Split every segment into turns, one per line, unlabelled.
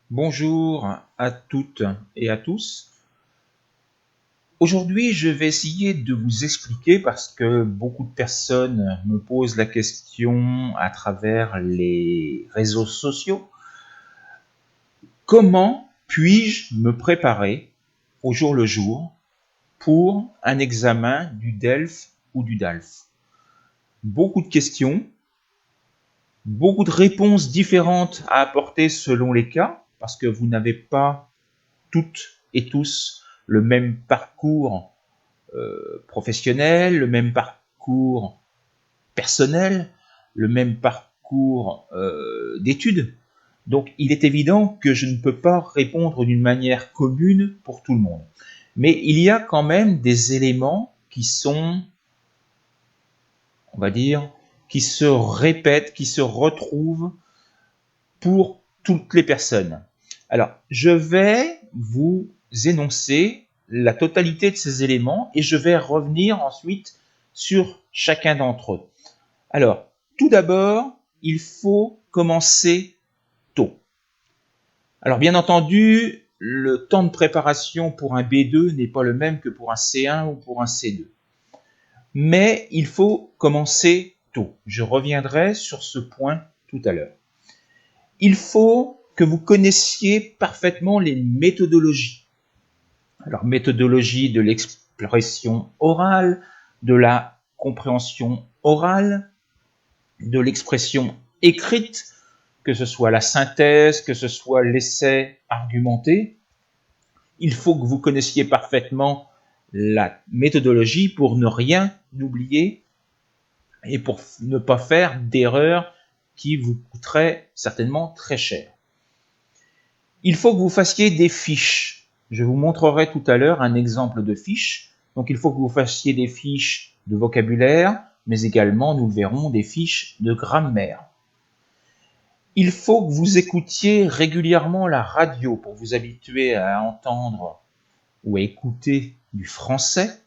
Bonjour à toutes et à tous. Aujourd'hui, je vais essayer de vous expliquer, parce que beaucoup de personnes me posent la question à travers les réseaux sociaux, comment puis-je me préparer au jour le jour pour un examen du DELF ou du DALF. Beaucoup de questions, beaucoup de réponses différentes à apporter selon les cas, parce que vous n'avez pas toutes et tous le même parcours professionnel, le même parcours personnel, le même parcours d'études. Donc il est évident que je ne peux pas répondre d'une manière commune pour tout le monde. Mais il y a quand même des éléments qui sont, on va dire, qui se répètent, qui se retrouvent pour toutes les personnes. Alors, je vais vous énoncer la totalité de ces éléments et je vais revenir ensuite sur chacun d'entre eux. Alors, tout d'abord, il faut commencer tôt. Alors, bien entendu, le temps de préparation pour un B2 n'est pas le même que pour un C1 ou pour un C2. Mais il faut commencer tôt. Je reviendrai sur ce point tout à l'heure. Il faut que vous connaissiez parfaitement les méthodologies. Alors, méthodologie de l'expression orale, de la compréhension orale, de l'expression écrite, que ce soit la synthèse, que ce soit l'essai argumenté. Il faut que vous connaissiez parfaitement la méthodologie pour ne rien oublier et pour ne pas faire d'erreurs qui vous coûteraient certainement très cher. Il faut que vous fassiez des fiches. Je vous montrerai tout à l'heure un exemple de fiche. Donc il faut que vous fassiez des fiches de vocabulaire, mais également, nous le verrons, des fiches de grammaire. Il faut que vous écoutiez régulièrement la radio pour vous habituer à entendre ou à écouter du français.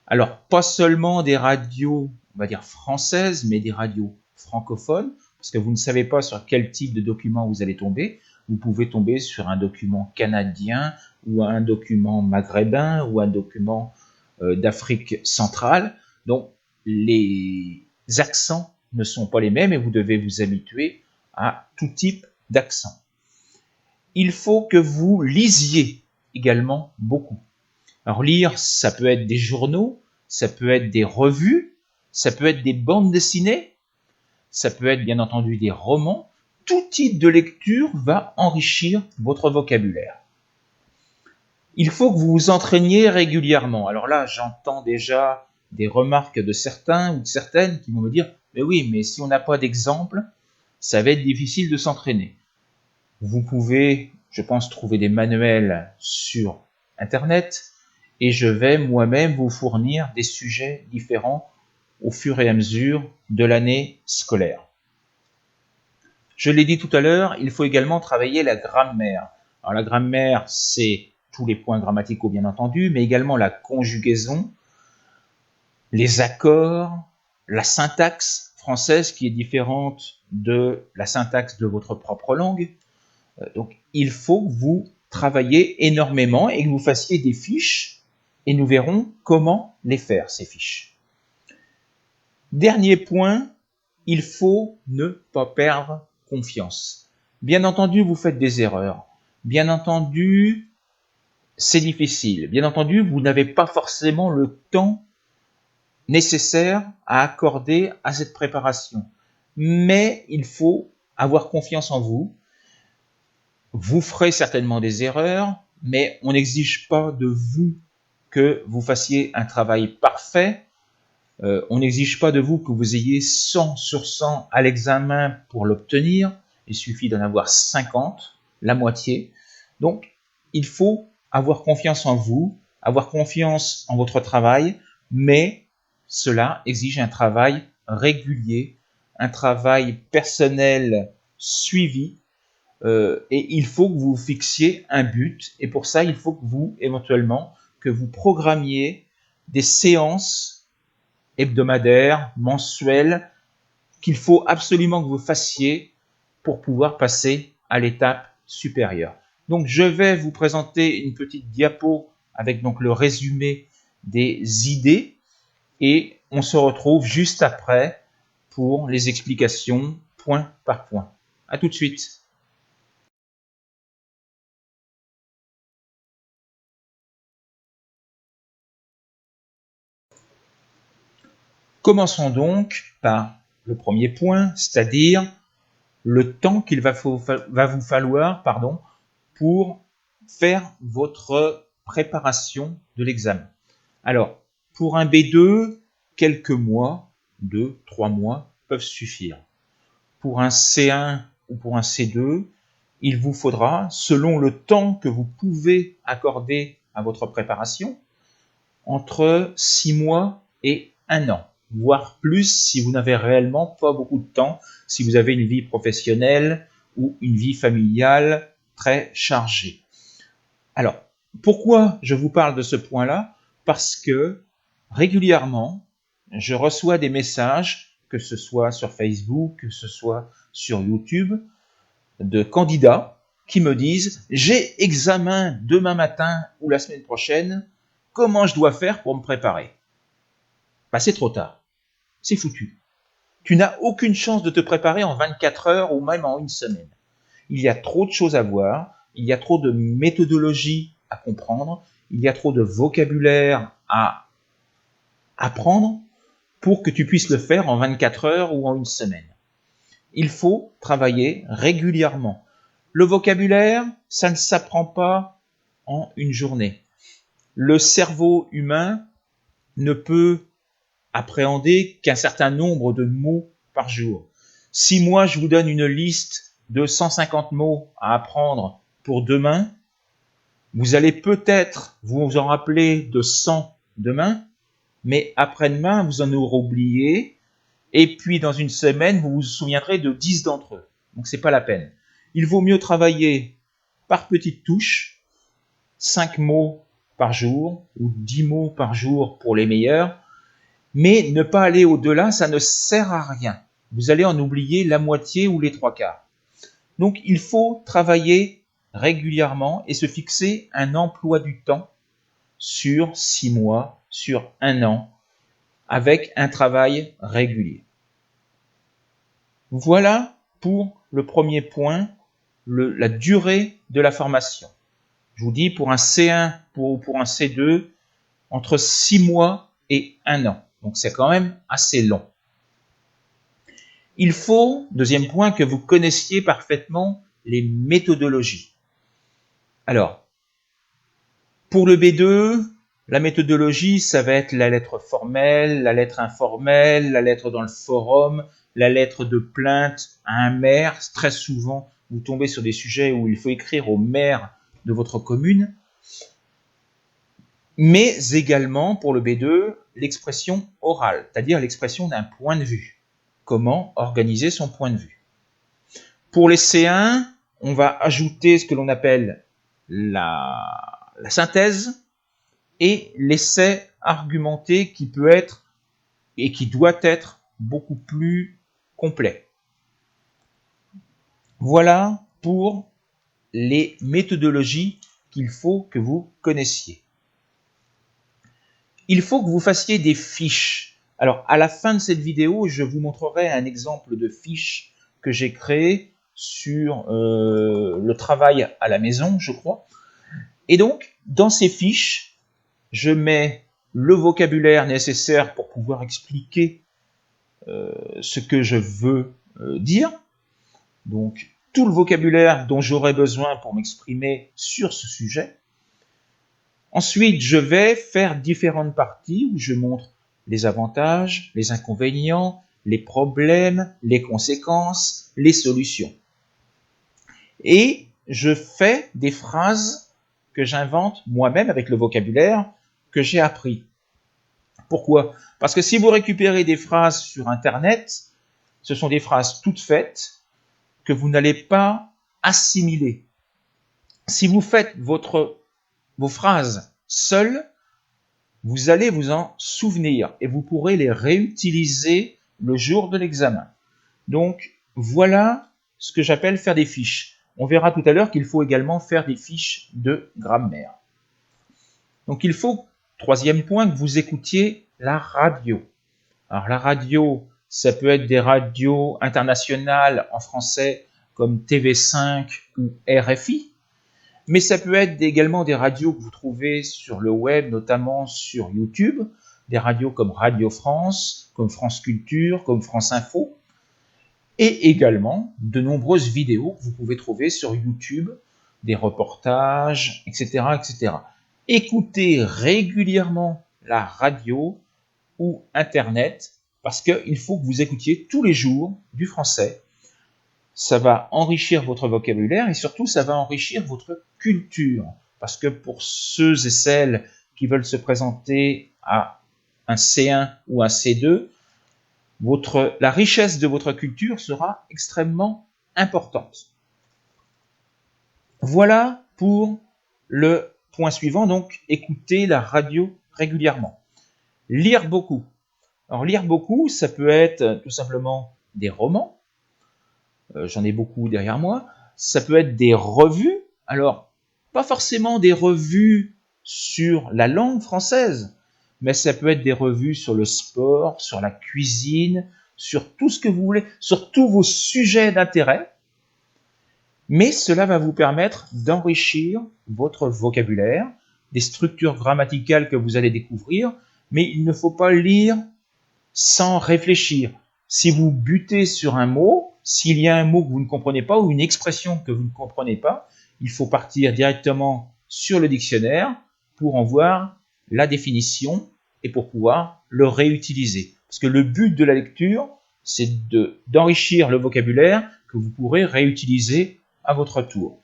Alors, pas seulement des radios, on va dire françaises, mais des radios francophones, parce que vous ne savez pas sur quel type de document vous allez tomber. Vous pouvez tomber sur un document canadien, ou un document maghrébin, ou un document d'Afrique centrale. Donc, les accents ne sont pas les mêmes et vous devez vous habituer à tout type d'accent. Il faut que vous lisiez également beaucoup. Alors lire, ça peut être des journaux, ça peut être des revues, ça peut être des bandes dessinées, ça peut être bien entendu des romans. Tout type de lecture va enrichir votre vocabulaire. Il faut que vous vous entraîniez régulièrement. Alors là, j'entends déjà des remarques de certains ou de certaines qui vont me dire « Mais oui, mais si on n'a pas d'exemple, ça va être difficile de s'entraîner. » Vous pouvez, je pense, trouver des manuels sur Internet et je vais moi-même vous fournir des sujets différents au fur et à mesure de l'année scolaire. Je l'ai dit tout à l'heure, il faut également travailler la grammaire. Alors la grammaire, c'est tous les points grammaticaux bien entendu, mais également la conjugaison, les accords, la syntaxe française qui est différente de la syntaxe de votre propre langue. Donc il faut que vous travailliez énormément et que vous fassiez des fiches et nous verrons comment les faire, ces fiches. Dernier point, il faut ne pas perdre confiance. Bien entendu, vous faites des erreurs. Bien entendu, c'est difficile. Bien entendu, vous n'avez pas forcément le temps nécessaire à accorder à cette préparation. Mais il faut avoir confiance en vous. Vous ferez certainement des erreurs, mais on n'exige pas de vous que vous fassiez un travail parfait. On n'exige pas de vous que vous ayez 100 sur 100 à l'examen pour l'obtenir. Il suffit d'en avoir 50, la moitié. Donc, il faut avoir confiance en vous, avoir confiance en votre travail, mais cela exige un travail régulier, un travail personnel suivi, et il faut que vous fixiez un but. Et pour ça, il faut que vous, éventuellement, que vous programmiez des séances hebdomadaires, mensuelles, qu'il faut absolument que vous fassiez pour pouvoir passer à l'étape supérieur. Donc je vais vous présenter une petite diapo avec donc le résumé des idées et on se retrouve juste après pour les explications point par point. À tout de suite. Commençons donc par le premier point, c'est-à-dire le temps qu'il va vous falloir pour faire votre préparation de l'examen. Alors, pour un B2, quelques mois, 2, 3 mois peuvent suffire. Pour un C1 ou pour un C2, il vous faudra, selon le temps que vous pouvez accorder à votre préparation, entre 6 mois et 1 an, voire plus si vous n'avez réellement pas beaucoup de temps, si vous avez une vie professionnelle ou une vie familiale très chargée. Alors, pourquoi je vous parle de ce point-là? Parce que régulièrement, je reçois des messages, que ce soit sur Facebook, que ce soit sur YouTube, de candidats qui me disent « J'ai examen demain matin ou la semaine prochaine, comment je dois faire pour me préparer ?» Bah, c'est trop tard, c'est foutu. Tu n'as aucune chance de te préparer en 24 heures ou même en une semaine. Il y a trop de choses à voir, il y a trop de méthodologie à comprendre, il y a trop de vocabulaire à apprendre pour que tu puisses le faire en 24 heures ou en une semaine. Il faut travailler régulièrement. Le vocabulaire, ça ne s'apprend pas en une journée. Le cerveau humain ne peut appréhender qu'un certain nombre de mots par jour. Si moi je vous donne une liste de 150 mots à apprendre pour demain, vous allez peut-être vous en rappeler de 100 demain, mais après-demain, vous en aurez oublié, et puis dans une semaine, vous vous souviendrez de 10 d'entre eux. Donc c'est pas la peine. Il vaut mieux travailler par petites touches, 5 mots par jour, ou 10 mots par jour pour les meilleurs, mais ne pas aller au-delà, ça ne sert à rien. Vous allez en oublier la moitié ou les 3/4. Donc il faut travailler régulièrement et se fixer un emploi du temps sur 6 mois, sur 1 an, avec un travail régulier. Voilà pour le premier point, la durée de la formation. Je vous dis pour un C1 ou pour un C2, entre 6 mois et 1 an. Donc c'est quand même assez long. Il faut, deuxième point, que vous connaissiez parfaitement les méthodologies. Alors, pour le B2, la méthodologie, ça va être la lettre formelle, la lettre informelle, la lettre dans le forum, la lettre de plainte à un maire. Très souvent, vous tombez sur des sujets où il faut écrire au maire de votre commune. Mais également, pour le B2, l'expression orale, c'est-à-dire l'expression d'un point de vue. Comment organiser son point de vue. Pour les C1, on va ajouter ce que l'on appelle la synthèse et l'essai argumenté qui peut être et qui doit être beaucoup plus complet. Voilà pour les méthodologies qu'il faut que vous connaissiez. Il faut que vous fassiez des fiches. Alors, à la fin de cette vidéo, je vous montrerai un exemple de fiche que j'ai créé sur le travail à la maison, je crois. Et donc, dans ces fiches, je mets le vocabulaire nécessaire pour pouvoir expliquer ce que je veux dire. Donc, tout le vocabulaire dont j'aurai besoin pour m'exprimer sur ce sujet. Ensuite, je vais faire différentes parties où je montre les avantages, les inconvénients, les problèmes, les conséquences, les solutions. Et je fais des phrases que j'invente moi-même avec le vocabulaire que j'ai appris. Pourquoi? Parce que si vous récupérez des phrases sur Internet, ce sont des phrases toutes faites que vous n'allez pas assimiler. Si vous faites vos phrases seules, vous allez vous en souvenir et vous pourrez les réutiliser le jour de l'examen. Donc, voilà ce que j'appelle faire des fiches. On verra tout à l'heure qu'il faut également faire des fiches de grammaire. Donc il faut, troisième point, que vous écoutiez la radio. Alors la radio, ça peut être des radios internationales en français comme TV5 ou RFI, mais ça peut être également des radios que vous trouvez sur le web, notamment sur YouTube, des radios comme Radio France, comme France Culture, comme France Info, et également de nombreuses vidéos que vous pouvez trouver sur YouTube, des reportages, etc., etc. Écoutez régulièrement la radio ou Internet, parce qu'il faut que vous écoutiez tous les jours du français. Ça va enrichir votre vocabulaire et surtout, ça va enrichir votre culture. Parce que pour ceux et celles qui veulent se présenter à un C1 ou un C2, la richesse de votre culture sera extrêmement importante. Voilà pour le point suivant, donc écouter la radio régulièrement. Lire beaucoup. Alors lire beaucoup, ça peut être tout simplement des romans, j'en ai beaucoup derrière moi, ça peut être des revues, alors pas forcément des revues sur la langue française, mais ça peut être des revues sur le sport, sur la cuisine, sur tout ce que vous voulez, sur tous vos sujets d'intérêt, mais cela va vous permettre d'enrichir votre vocabulaire, des structures grammaticales que vous allez découvrir, mais il ne faut pas lire sans réfléchir. Si vous butez sur un mot, s'il y a un mot que vous ne comprenez pas ou une expression que vous ne comprenez pas, il faut partir directement sur le dictionnaire pour en voir la définition et pour pouvoir le réutiliser. Parce que le but de la lecture, c'est d'enrichir le vocabulaire que vous pourrez réutiliser à votre tour.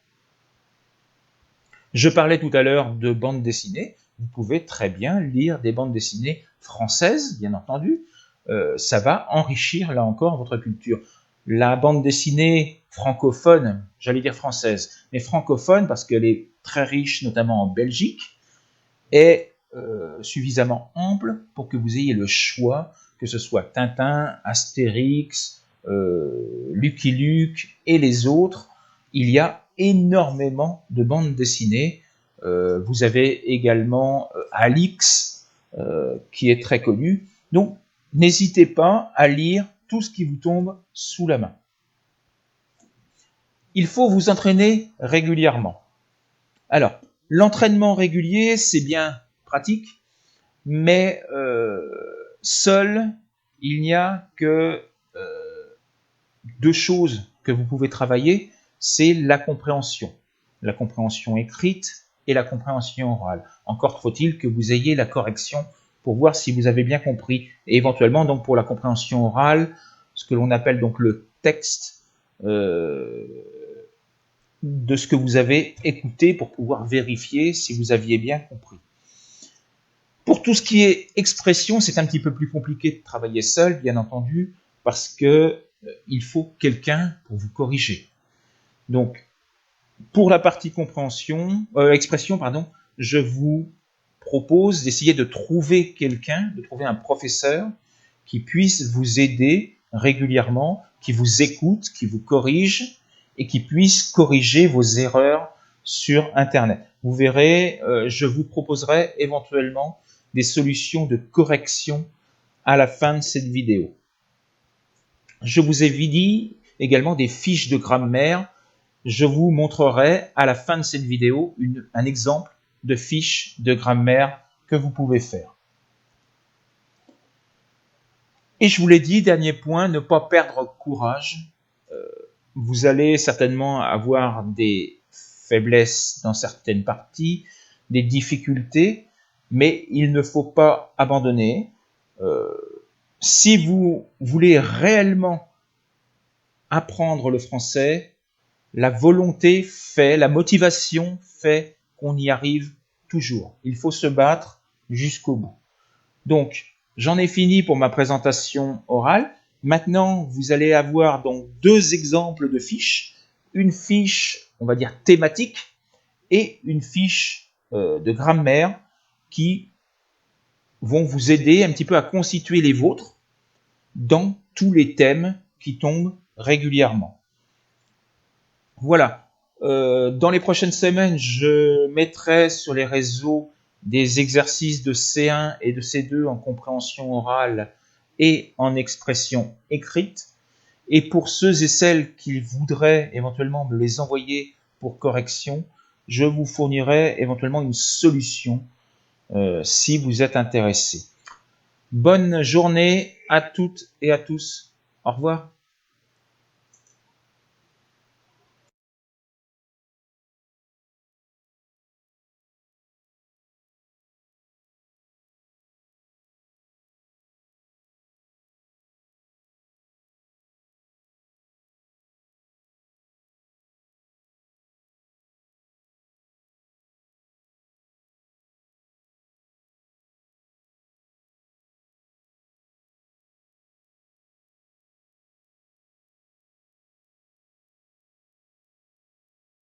Je parlais tout à l'heure de bandes dessinées. Vous pouvez très bien lire des bandes dessinées françaises, bien entendu. Ça va enrichir, là encore, votre culture. La bande dessinée francophone, j'allais dire française, mais francophone parce qu'elle est très riche, notamment en Belgique, est suffisamment ample pour que vous ayez le choix, que ce soit Tintin, Astérix, Lucky Luke et les autres. Il y a énormément de bandes dessinées. Vous avez également Alix, qui est très connu. Donc, n'hésitez pas à lire tout ce qui vous tombe sous la main. Il faut vous entraîner régulièrement. Alors, l'entraînement régulier, c'est bien pratique, mais seul, il n'y a que deux choses que vous pouvez travailler, c'est la compréhension écrite et la compréhension orale. Encore faut-il que vous ayez la correction pour voir si vous avez bien compris. Et éventuellement, donc pour la compréhension orale, ce que l'on appelle donc le texte de ce que vous avez écouté pour pouvoir vérifier si vous aviez bien compris. Pour tout ce qui est expression, c'est un petit peu plus compliqué de travailler seul, bien entendu, parce que il faut quelqu'un pour vous corriger. Donc, pour la partie expression, je vous propose d'essayer de trouver quelqu'un, de trouver un professeur qui puisse vous aider régulièrement, qui vous écoute, qui vous corrige et qui puisse corriger vos erreurs sur Internet. Vous verrez, je vous proposerai éventuellement des solutions de correction à la fin de cette vidéo. Je vous ai dit également des fiches de grammaire. Je vous montrerai à la fin de cette vidéo un exemple de fiche de grammaire que vous pouvez faire. Et je vous l'ai dit, dernier point, ne pas perdre courage. Vous allez certainement avoir des faiblesses dans certaines parties, des difficultés, mais il ne faut pas abandonner. Si vous voulez réellement apprendre le français, la volonté fait, la motivation fait qu'on y arrive toujours. Il faut se battre jusqu'au bout. Donc, j'en ai fini pour ma présentation orale. Maintenant, vous allez avoir donc deux exemples de fiches. Une fiche, on va dire, thématique et une fiche de grammaire qui vont vous aider un petit peu à constituer les vôtres dans tous les thèmes qui tombent régulièrement. Voilà. Dans les prochaines semaines, je mettrai sur les réseaux des exercices de C1 et de C2 en compréhension orale et en expression écrite. Et pour ceux et celles qui voudraient éventuellement me les envoyer pour correction, je vous fournirai éventuellement une solution si vous êtes intéressé. Bonne journée à toutes et à tous. Au revoir.